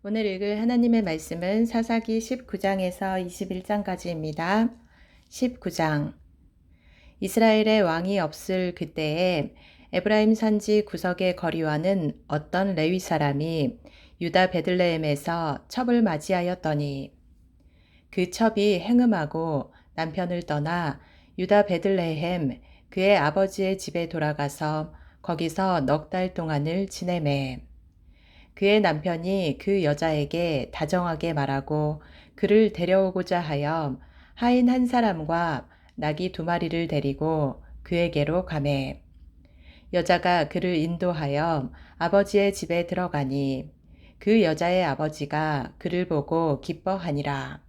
오늘 읽을 하나님의 말씀은 사사기 19장에서 21장까지입니다. 19장. 이스라엘의 왕이 없을 그때에 에브라임 산지 구석의 거리와는 어떤 레위 사람이 유다 베들레헴에서 첩을 맞이하였더니 그 첩이 행음하고 남편을 떠나 유다 베들레헴 그의 아버지의 집에 돌아가서 거기서 넉 달 동안을 지내매. 그의 남편이 그 여자에게 다정하게 말하고 그를 데려오고자 하여 하인 한 사람과 나귀 2마리를 데리고 그에게로 가매. 여자가 그를 인도하여 아버지의 집에 들어가니 그 여자의 아버지가 그를 보고 기뻐하니라.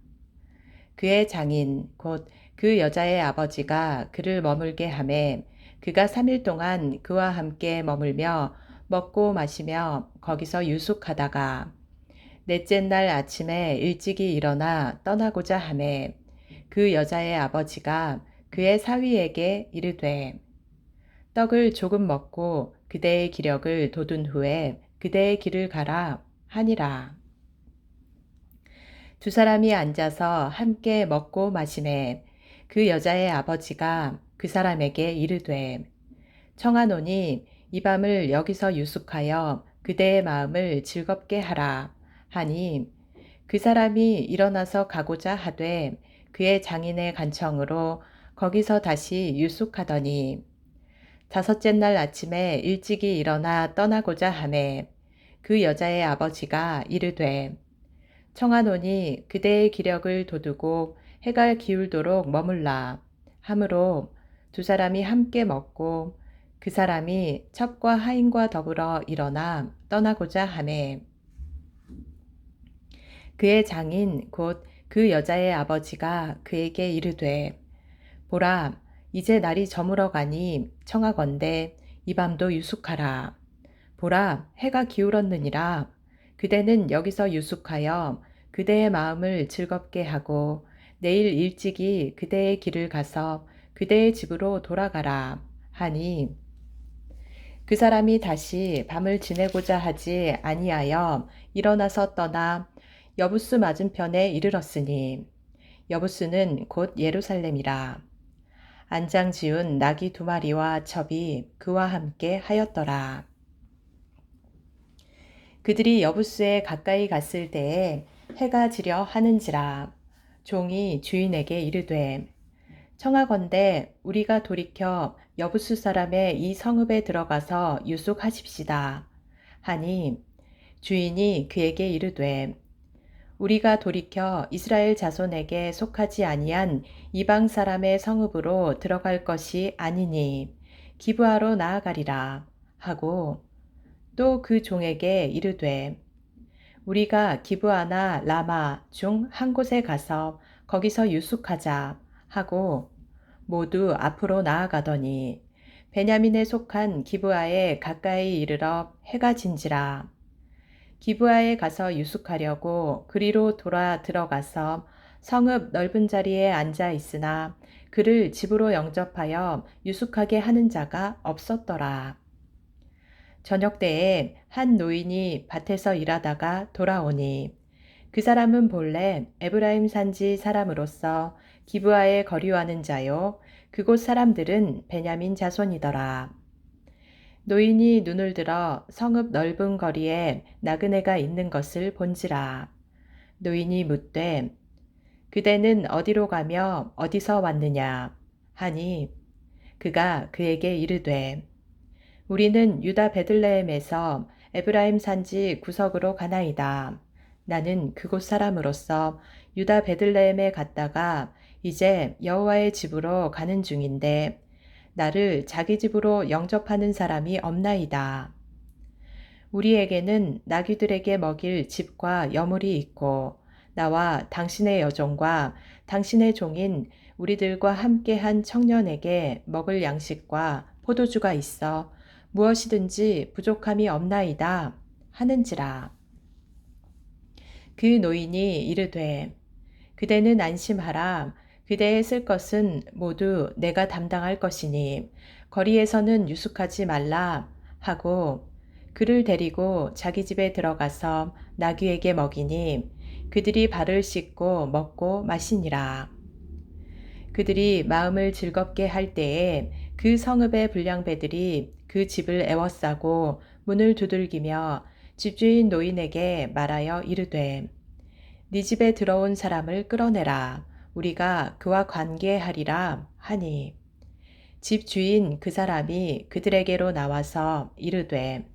그의 장인 곧 그 여자의 아버지가 그를 머물게 하매 그가 3일 동안 그와 함께 머물며 먹고 마시며 거기서 유숙하다가 넷째 날 아침에 일찍이 일어나 떠나고자 하매 그 여자의 아버지가 그의 사위에게 이르되 떡을 조금 먹고 그대의 기력을 돋운 후에 그대의 길을 가라 하니라. 2사람이 앉아서 함께 먹고 마시매 그 여자의 아버지가 그 사람에게 이르되 청하노니 이 밤을 여기서 유숙하여 그대의 마음을 즐겁게 하라 하니 그 사람이 일어나서 가고자 하되 그의 장인의 간청으로 거기서 다시 유숙하더니 5째 날 아침에 일찍이 일어나 떠나고자 하매 그 여자의 아버지가 이르되 청하노니 그대의 기력을 돋우고 해가 기울도록 머물라 하므로 2사람이 함께 먹고 그 사람이 첩과 하인과 더불어 일어나 떠나고자 하매 그의 장인 곧 그 여자의 아버지가 그에게 이르되 보라 이제 날이 저물어 가니 청하건대 이 밤도 유숙하라. 보라 해가 기울었느니라. 그대는 여기서 유숙하여 그대의 마음을 즐겁게 하고 내일 일찍이 그대의 길을 가서 그대의 집으로 돌아가라 하니 그 사람이 다시 밤을 지내고자 하지 아니하여 일어나서 떠나 여부스 맞은편에 이르렀으니 여부스는 곧 예루살렘이라. 안장 지운 나귀 2마리와 첩이 그와 함께 하였더라. 그들이 여부스에 가까이 갔을 때에 해가 지려 하는지라. 종이 주인에게 이르되 청하건대 우리가 돌이켜 여부스 사람의 이 성읍에 들어가서 유숙하십시다 하니 주인이 그에게 이르되 우리가 돌이켜 이스라엘 자손에게 속하지 아니한 이방 사람의 성읍으로 들어갈 것이 아니니 기브아로 나아가리라 하고 또 그 종에게 이르되 우리가 기브아나 라마 중 한 곳에 가서 거기서 유숙하자 하고 모두 앞으로 나아가더니 베냐민에 속한 기브아에 가까이 이르러 해가 진지라. 기브아에 가서 유숙하려고 그리로 돌아 들어가서 성읍 넓은 자리에 앉아 있으나 그를 집으로 영접하여 유숙하게 하는 자가 없었더라. 저녁 때에 한 노인이 밭에서 일하다가 돌아오니 그 사람은 본래 에브라임 산지 사람으로서 기브아에 거류하는 자요 그곳 사람들은 베냐민 자손이더라. 노인이 눈을 들어 성읍 넓은 거리에 나그네가 있는 것을 본지라. 노인이 묻되 그대는 어디로 가며 어디서 왔느냐 하니 그가 그에게 이르되 우리는 유다 베들레헴에서 에브라임 산지 구석으로 가나이다. 나는 그곳 사람으로서 유다 베들레헴에 갔다가 이제 여호와의 집으로 가는 중인데 나를 자기 집으로 영접하는 사람이 없나이다. 우리에게는 나귀들에게 먹일 집과 여물이 있고 나와 당신의 여종과 당신의 종인 우리들과 함께한 청년에게 먹을 양식과 포도주가 있어 무엇이든지 부족함이 없나이다 하는지라. 그 노인이 이르되 그대는 안심하라. 그대의 쓸 것은 모두 내가 담당할 것이니 거리에서는 유숙하지 말라 하고 그를 데리고 자기 집에 들어가서 나귀에게 먹이니 그들이 발을 씻고 먹고 마시니라. 그들이 마음을 즐겁게 할 때에 그 성읍의 불량배들이 그 집을 애워싸고 문을 두들기며 집주인 노인에게 말하여 이르되 네 집에 들어온 사람을 끌어내라. 우리가 그와 관계하리라 하니 집주인 그 사람이 그들에게로 나와서 이르되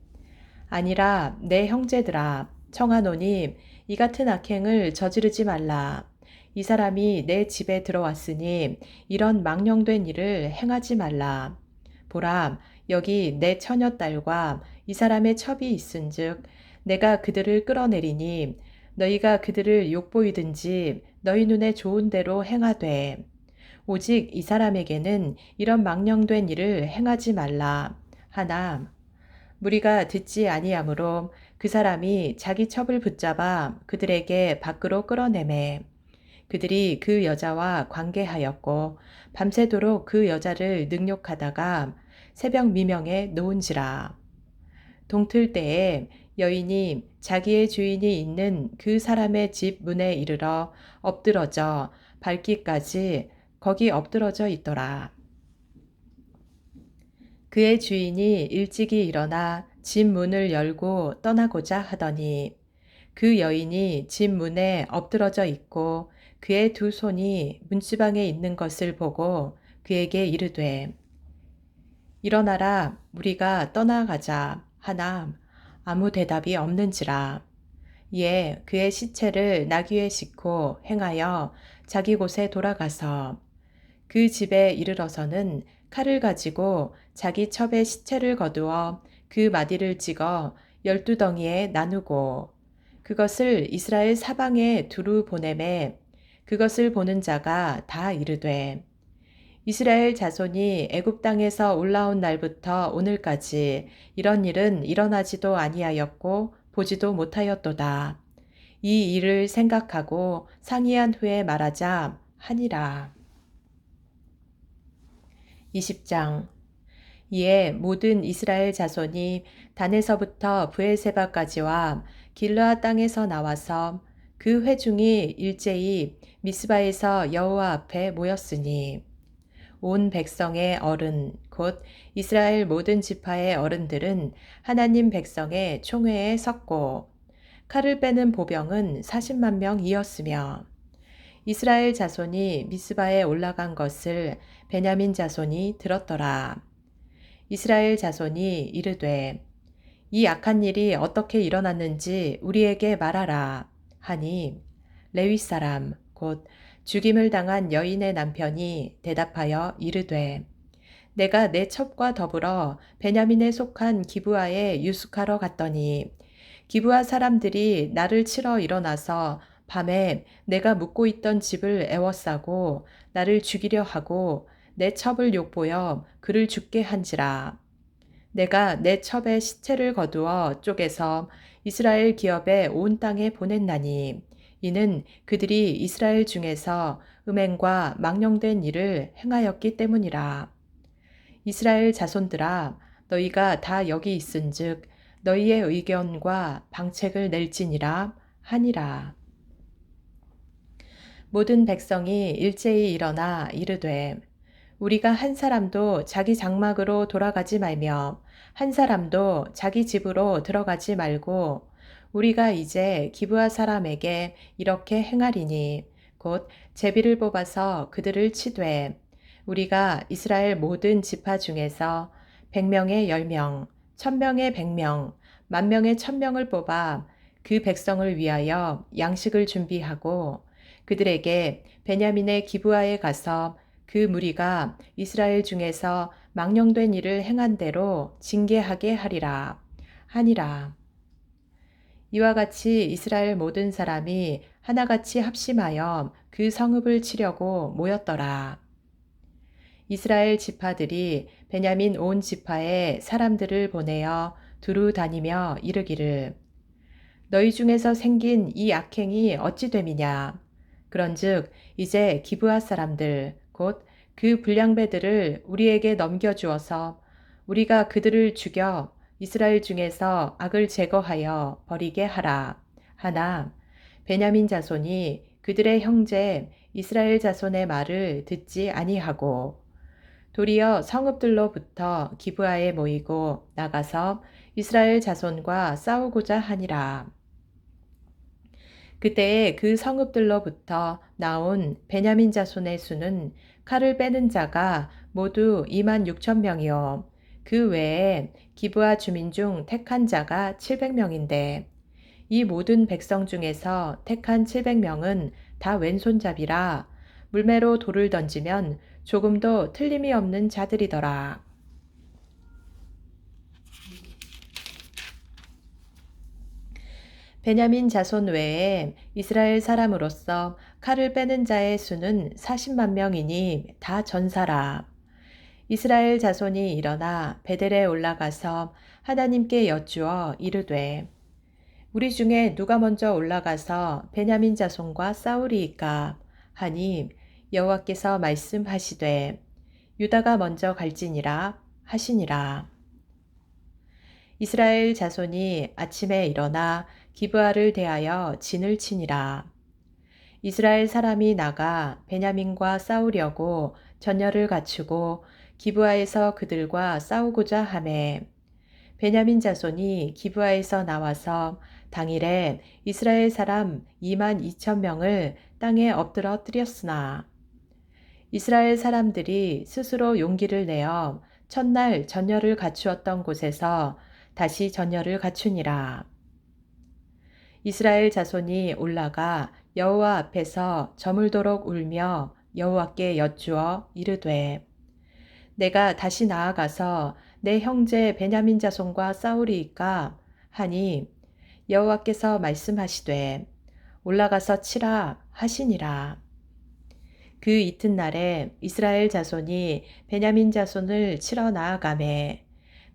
아니라 내 형제들아 청하노니 이 같은 악행을 저지르지 말라. 이 사람이 내 집에 들어왔으니 이런 망령된 일을 행하지 말라. 보라, 여기 내 처녀딸과 이 사람의 첩이 있은즉 내가 그들을 끌어내리니 너희가 그들을 욕보이든지 너희 눈에 좋은 대로 행하되 오직 이 사람에게는 이런 망령된 일을 행하지 말라. 하나 무리가 듣지 아니하므로 그 사람이 자기 첩을 붙잡아 그들에게 밖으로 끌어내매 그들이 그 여자와 관계하였고 밤새도록 그 여자를 능욕하다가 새벽 미명에 놓은지라. 동틀 때에 여인이 자기의 주인이 있는 그 사람의 집 문에 이르러 엎드러져 밟기까지 거기 엎드러져 있더라. 그의 주인이 일찍이 일어나 집 문을 열고 떠나고자 하더니 그 여인이 집 문에 엎드러져 있고 그의 두 손이 문지방에 있는 것을 보고 그에게 이르되 일어나라 우리가 떠나가자 하나 아무 대답이 없는지라. 이에 그의 시체를 나귀에 싣고 행하여 자기 곳에 돌아가서 그 집에 이르러서는 칼을 가지고 자기 첩의 시체를 거두어 그 마디를 찍어 12덩이에 나누고 그것을 이스라엘 사방에 두루 보내매 그것을 보는 자가 다 이르되 이스라엘 자손이 애굽 땅에서 올라온 날부터 오늘까지 이런 일은 일어나지도 아니하였고 보지도 못하였도다. 이 일을 생각하고 상의한 후에 말하자 하니라. 20장 이에 모든 이스라엘 자손이 단에서부터 브엘세바까지와 길르앗 땅에서 나와서 그 회중이 일제히 미스바에서 여호와 앞에 모였으니 온 백성의 어른 곧 이스라엘 모든 지파의 어른들은 하나님 백성의 총회에 섰고 칼을 빼는 보병은 40만 명이었으며 이스라엘 자손이 미스바에 올라간 것을 베냐민 자손이 들었더라. 이스라엘 자손이 이르되 이 악한 일이 어떻게 일어났는지 우리에게 말하라 하니 레위 사람 곧 죽임을 당한 여인의 남편이 대답하여 이르되 내가 내 첩과 더불어 베냐민에 속한 기브아에 유숙하러 갔더니 기브아 사람들이 나를 치러 일어나서 밤에 내가 묵고 있던 집을 애워싸고 나를 죽이려 하고 내 첩을 욕보여 그를 죽게 한지라. 내가 내 첩의 시체를 거두어 쪼개서 이스라엘 기업의 온 땅에 보냈나니 이는 그들이 이스라엘 중에서 음행과 망령된 일을 행하였기 때문이라. 이스라엘 자손들아 너희가 다 여기 있은즉 너희의 의견과 방책을 낼지니라 하니라. 모든 백성이 일제히 일어나 이르되 우리가 한 사람도 자기 장막으로 돌아가지 말며 한 사람도 자기 집으로 들어가지 말고 우리가 이제 기브아 사람에게 이렇게 행하리니 곧 제비를 뽑아서 그들을 치되 우리가 이스라엘 모든 지파 중에서 100명의 10명, 1000명의 100명, 10,000명의 1000명을 뽑아 그 백성을 위하여 양식을 준비하고 그들에게 베냐민의 기브아에 가서 그 무리가 이스라엘 중에서 망령된 일을 행한 대로 징계하게 하리라 하니라. 이와 같이 이스라엘 모든 사람이 하나같이 합심하여 그 성읍을 치려고 모였더라. 이스라엘 지파들이 베냐민 온 지파에 사람들을 보내어 두루 다니며 이르기를 너희 중에서 생긴 이 악행이 어찌 됨이냐 그런즉 이제 기브아 사람들 곧 그 불량배들을 우리에게 넘겨주어서 우리가 그들을 죽여 이스라엘 중에서 악을 제거하여 버리게 하라 하나 베냐민 자손이 그들의 형제 이스라엘 자손의 말을 듣지 아니하고 도리어 성읍들로부터 기브아에 모이고 나가서 이스라엘 자손과 싸우고자 하니라. 그때에 그 성읍들로부터 나온 베냐민 자손의 수는 칼을 빼는 자가 모두 26,000명이요. 그 외에 기브아 주민 중 택한 자가 700명인데 이 모든 백성 중에서 택한 700명은 다 왼손잡이라 물매로 돌을 던지면 조금도 틀림이 없는 자들이더라. 베냐민 자손 외에 이스라엘 사람으로서 칼을 빼는 자의 수는 40만 명이니 다 전사라. 이스라엘 자손이 일어나 베델에 올라가서 하나님께 여쭈어 이르되 우리 중에 누가 먼저 올라가서 베냐민 자손과 싸우리이까 하니 여호와께서 말씀하시되 유다가 먼저 갈지니라 하시니라. 이스라엘 자손이 아침에 일어나 기브아를 대하여 진을 치니라. 이스라엘 사람이 나가 베냐민과 싸우려고 전열을 갖추고 기브아에서 그들과 싸우고자 하매 베냐민 자손이 기브아에서 나와서 당일에 이스라엘 사람 22,000명을 땅에 엎드러뜨렸으나 이스라엘 사람들이 스스로 용기를 내어 첫날 전열을 갖추었던 곳에서 다시 전열을 갖추니라. 이스라엘 자손이 올라가 여호와 앞에서 저물도록 울며 여호와께 여쭈어 이르되 내가 다시 나아가서 내 형제 베냐민 자손과 싸우리이까 하니 여호와께서 말씀하시되 올라가서 치라 하시니라. 그 이튿날에 이스라엘 자손이 베냐민 자손을 치러 나아가매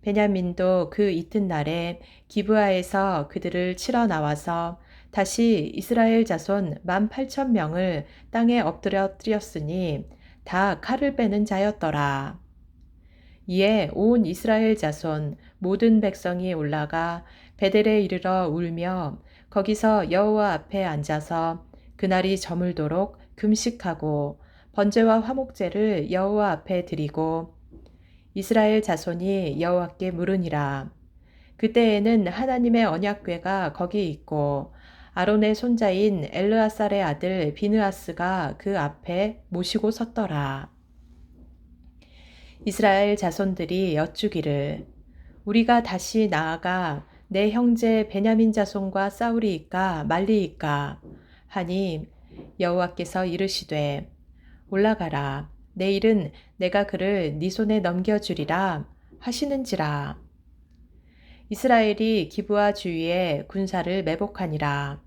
베냐민도 그 이튿날에 기브아에서 그들을 치러 나와서 다시 이스라엘 자손 18,000명을 땅에 엎드려뜨렸으니 다 칼을 빼는 자였더라. 이에 온 이스라엘 자손 모든 백성이 올라가 베델에 이르러 울며 거기서 여호와 앞에 앉아서 그날이 저물도록 금식하고 번제와 화목제를 여호와 앞에 드리고 이스라엘 자손이 여호와께 물으니라. 그때에는 하나님의 언약궤가 거기 있고 아론의 손자인 엘르아살의 아들 비느하스가 그 앞에 모시고 섰더라. 이스라엘 자손들이 여쭈기를 우리가 다시 나아가 내 형제 베냐민 자손과 싸우리이까 말리이까 하니 여호와께서 이르시되 올라가라 내일은 내가 그를 네 손에 넘겨주리라 하시는지라. 이스라엘이 기브아 주위에 군사를 매복하니라.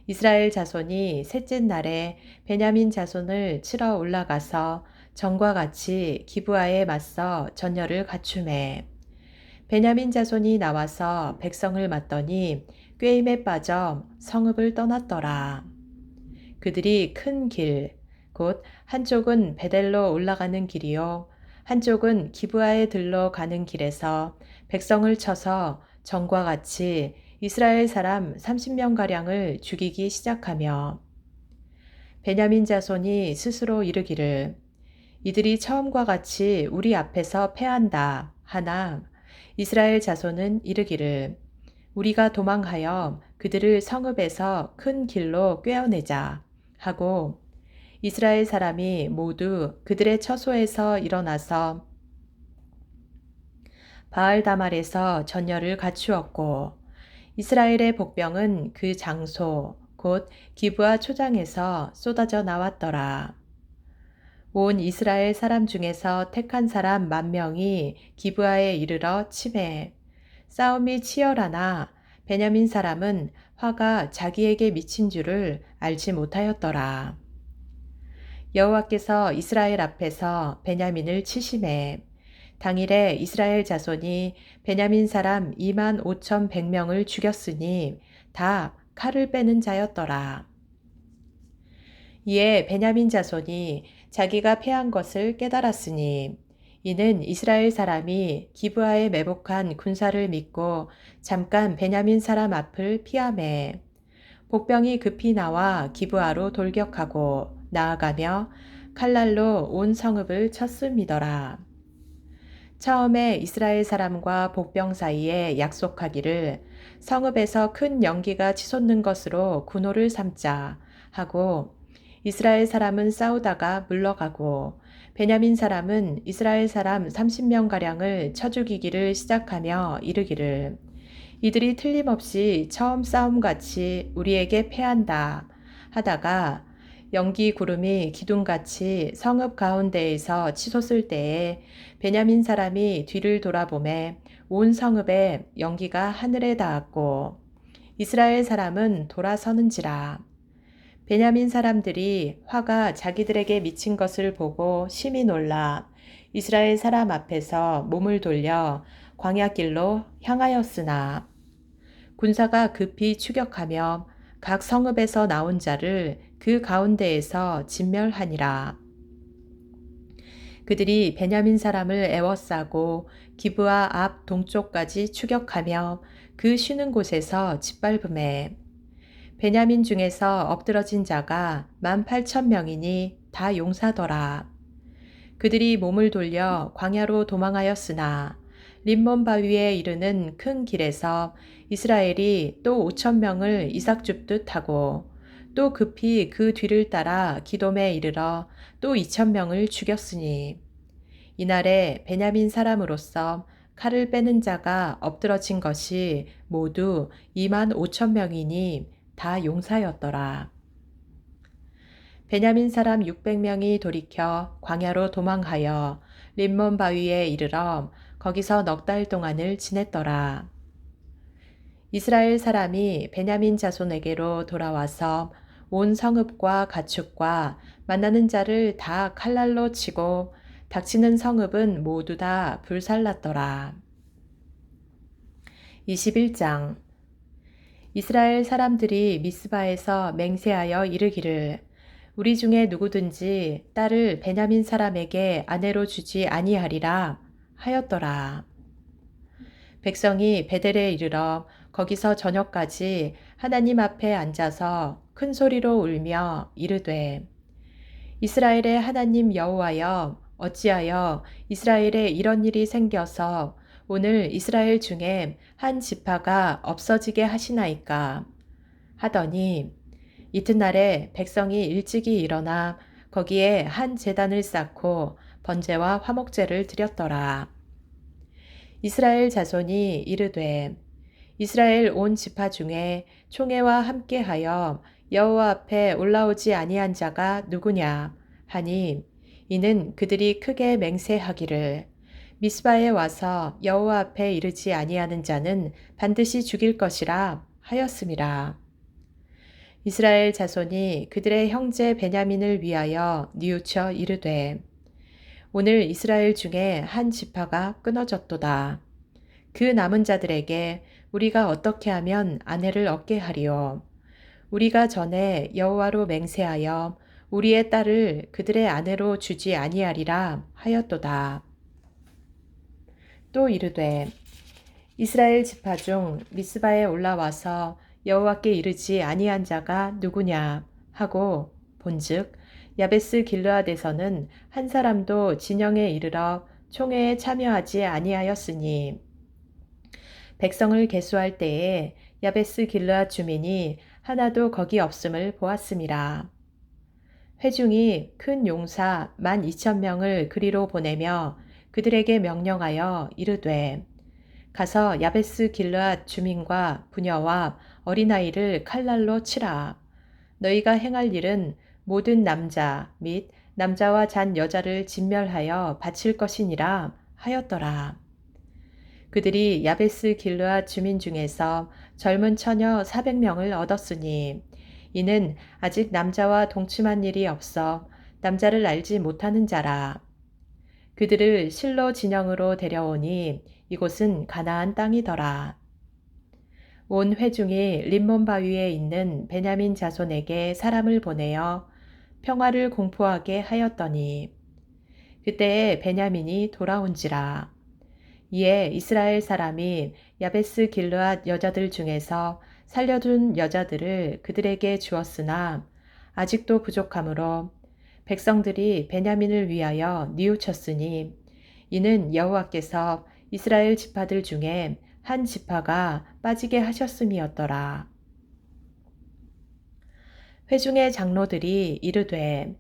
이스라엘 자손이 셋째 날에 베냐민 자손을 치러 올라가서 전과 같이 기브아에 맞서 전열을 갖추매 베냐민 자손이 나와서 백성을 맞더니 꾀임에 빠져 성읍을 떠났더라. 그들이 큰 길, 곧 한쪽은 베델로 올라가는 길이요 한쪽은 기브아에 들러 가는 길에서 백성을 쳐서 전과 같이 이스라엘 사람 30명가량을 죽이기 시작하며 베냐민 자손이 스스로 이르기를 이들이 처음과 같이 우리 앞에서 패한다 하나 이스라엘 자손은 이르기를 우리가 도망하여 그들을 성읍에서 큰 길로 꿰어내자 하고 이스라엘 사람이 모두 그들의 처소에서 일어나서 바알다말에서 전열을 갖추었고 이스라엘의 복병은 그 장소 곧 기브아 초장에서 쏟아져 나왔더라. 온 이스라엘 사람 중에서 택한 사람 10,000명이 기브아에 이르러 치매 싸움이 치열하나 베냐민 사람은 화가 자기에게 미친 줄을 알지 못하였더라. 여호와께서 이스라엘 앞에서 베냐민을 치심해 당일에 이스라엘 자손이 베냐민 사람 25,100명을 죽였으니 다 칼을 빼는 자였더라. 이에 베냐민 자손이 자기가 패한 것을 깨달았으니 이는 이스라엘 사람이 기브아에 매복한 군사를 믿고 잠깐 베냐민 사람 앞을 피하매 복병이 급히 나와 기브아로 돌격하고 나아가며 칼날로 온 성읍을 쳤음이더라. 처음에 이스라엘 사람과 복병 사이에 약속하기를 성읍에서 큰 연기가 치솟는 것으로 군호를 삼자 하고 이스라엘 사람은 싸우다가 물러가고 베냐민 사람은 이스라엘 사람 30명가량을 쳐 죽이기를 시작하며 이르기를 이들이 틀림없이 처음 싸움같이 우리에게 패한다 하다가 연기 구름이 기둥같이 성읍 가운데에서 치솟을 때에 베냐민 사람이 뒤를 돌아보매 온 성읍에 연기가 하늘에 닿았고 이스라엘 사람은 돌아서는지라. 베냐민 사람들이 화가 자기들에게 미친 것을 보고 심히 놀라 이스라엘 사람 앞에서 몸을 돌려 광야길로 향하였으나 군사가 급히 추격하며 각 성읍에서 나온 자를 그 가운데에서 진멸하니라. 그들이 베냐민 사람을 애워싸고 기브아 앞 동쪽까지 추격하며 그 쉬는 곳에서 짓밟음에 베냐민 중에서 엎드러진 자가 18,000명이니 다 용사더라. 그들이 몸을 돌려 광야로 도망하였으나 림몬 바위에 이르는 큰 길에서 이스라엘이 또 5,000명을 이삭 줍듯 하고 또 급히 그 뒤를 따라 기돔에 이르러 또 2,000명을 죽였으니 이날에 베냐민 사람으로서 칼을 빼는 자가 엎드러진 것이 모두 25,000명이니 다 용사였더라. 베냐민 사람 600명이 돌이켜 광야로 도망하여 림몬 바위에 이르러 거기서 넉 달 동안을 지냈더라. 이스라엘 사람이 베냐민 자손에게로 돌아와서 온 성읍과 가축과 만나는 자를 다 칼날로 치고 닥치는 성읍은 모두 다 불살랐더라. 21장 이스라엘 사람들이 미스바에서 맹세하여 이르기를 우리 중에 누구든지 딸을 베냐민 사람에게 아내로 주지 아니하리라 하였더라. 백성이 베델에 이르러 거기서 저녁까지 하나님 앞에 앉아서 큰 소리로 울며 이르되 이스라엘의 하나님 여호와여 어찌하여 이스라엘에 이런 일이 생겨서 오늘 이스라엘 중에 한 지파가 없어지게 하시나이까 하더니 이튿날에 백성이 일찍이 일어나 거기에 한 제단을 쌓고 번제와 화목제를 드렸더라. 이스라엘 자손이 이르되 이스라엘 온 지파 중에 총회와 함께하여 여호와 앞에 올라오지 아니한 자가 누구냐 하니 이는 그들이 크게 맹세하기를 미스바에 와서 여호와 앞에 이르지 아니하는 자는 반드시 죽일 것이라 하였음이라. 이스라엘 자손이 그들의 형제 베냐민을 위하여 뉘우쳐 이르되 오늘 이스라엘 중에 한 지파가 끊어졌도다. 그 남은 자들에게 우리가 어떻게 하면 아내를 얻게 하리요. 우리가 전에 여호와로 맹세하여 우리의 딸을 그들의 아내로 주지 아니하리라 하였도다. 또 이르되 이스라엘 지파 중 미스바에 올라와서 여호와께 이르지 아니한 자가 누구냐 하고 본즉 야베스 길르앗에서는 한 사람도 진영에 이르러 총회에 참여하지 아니하였으니 백성을 계수할 때에 야베스 길르앗 주민이 하나도 거기 없음을 보았음이라. 회중이 큰 용사 12,000명을 그리로 보내며 그들에게 명령하여 이르되 가서 야베스 길르앗 주민과 부녀와 어린아이를 칼날로 치라. 너희가 행할 일은 모든 남자 및 남자와 잔 여자를 진멸하여 바칠 것이니라 하였더라. 그들이 야베스 길르앗 주민 중에서 젊은 처녀 400명을 얻었으니 이는 아직 남자와 동침한 일이 없어 남자를 알지 못하는 자라. 그들을 실로 진영으로 데려오니 이곳은 가나안 땅이더라. 온 회중이 림몬 바위에 있는 베냐민 자손에게 사람을 보내어 평화를 공포하게 하였더니 그때에 베냐민이 돌아온지라. 이에 이스라엘 사람이 야베스 길르앗 여자들 중에서 살려둔 여자들을 그들에게 주었으나 아직도 부족하므로 백성들이 베냐민을 위하여 뉘우쳤으니 이는 여호와께서 이스라엘 지파들 중에 한 지파가 빠지게 하셨음이었더라. 회중의 장로들이 이르되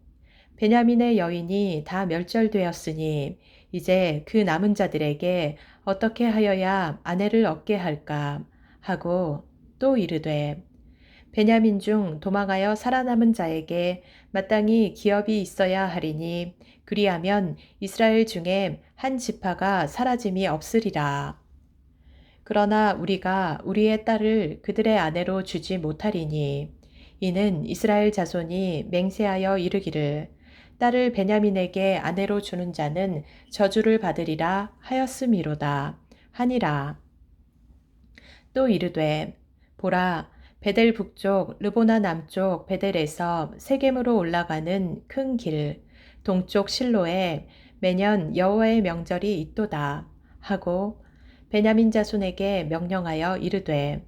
베냐민의 여인이 다 멸절되었으니 이제 그 남은 자들에게 어떻게 하여야 아내를 얻게 할까 하고 또 이르되 베냐민 중 도망하여 살아남은 자에게 마땅히 기업이 있어야 하리니 그리하면 이스라엘 중에 한 지파가 사라짐이 없으리라. 그러나 우리가 우리의 딸을 그들의 아내로 주지 못하리니 이는 이스라엘 자손이 맹세하여 이르기를 딸을 베냐민에게 아내로 주는 자는 저주를 받으리라 하였음이로다 하니라. 또 이르되 보라 베델 북쪽 르보나 남쪽 베델에서 세겜으로 올라가는 큰 길 동쪽 실로에 매년 여호와의 명절이 있도다 하고 베냐민 자손에게 명령하여 이르되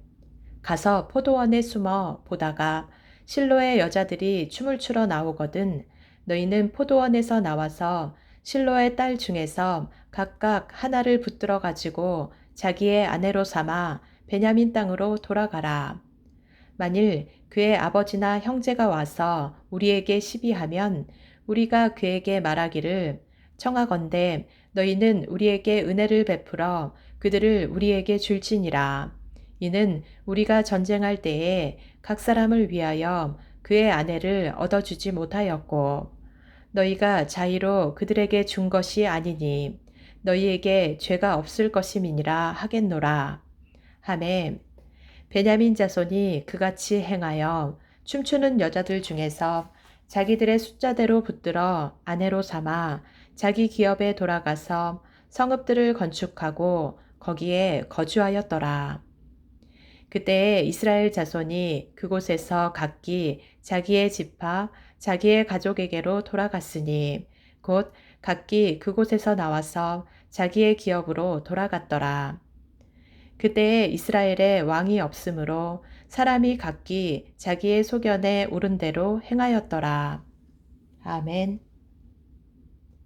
가서 포도원에 숨어 보다가 실로의 여자들이 춤을 추러 나오거든 너희는 포도원에서 나와서 실로의 딸 중에서 각각 하나를 붙들어 가지고 자기의 아내로 삼아 베냐민 땅으로 돌아가라. 만일 그의 아버지나 형제가 와서 우리에게 시비하면 우리가 그에게 말하기를 청하건대 너희는 우리에게 은혜를 베풀어 그들을 우리에게 줄지니라. 이는 우리가 전쟁할 때에 각 사람을 위하여 그의 아내를 얻어주지 못하였고 너희가 자의로 그들에게 준 것이 아니니 너희에게 죄가 없을 것임이니라 하겠노라. 하매 베냐민 자손이 그같이 행하여 춤추는 여자들 중에서 자기들의 숫자대로 붙들어 아내로 삼아 자기 기업에 돌아가서 성읍들을 건축하고 거기에 거주하였더라. 그때에 이스라엘 자손이 그곳에서 각기 자기의 지파, 자기의 가족에게로 돌아갔으니 곧 각기 그곳에서 나와서 자기의 기업으로 돌아갔더라. 그때에 이스라엘에 왕이 없으므로 사람이 각기 자기의 소견에 오른 대로 행하였더라. 아멘.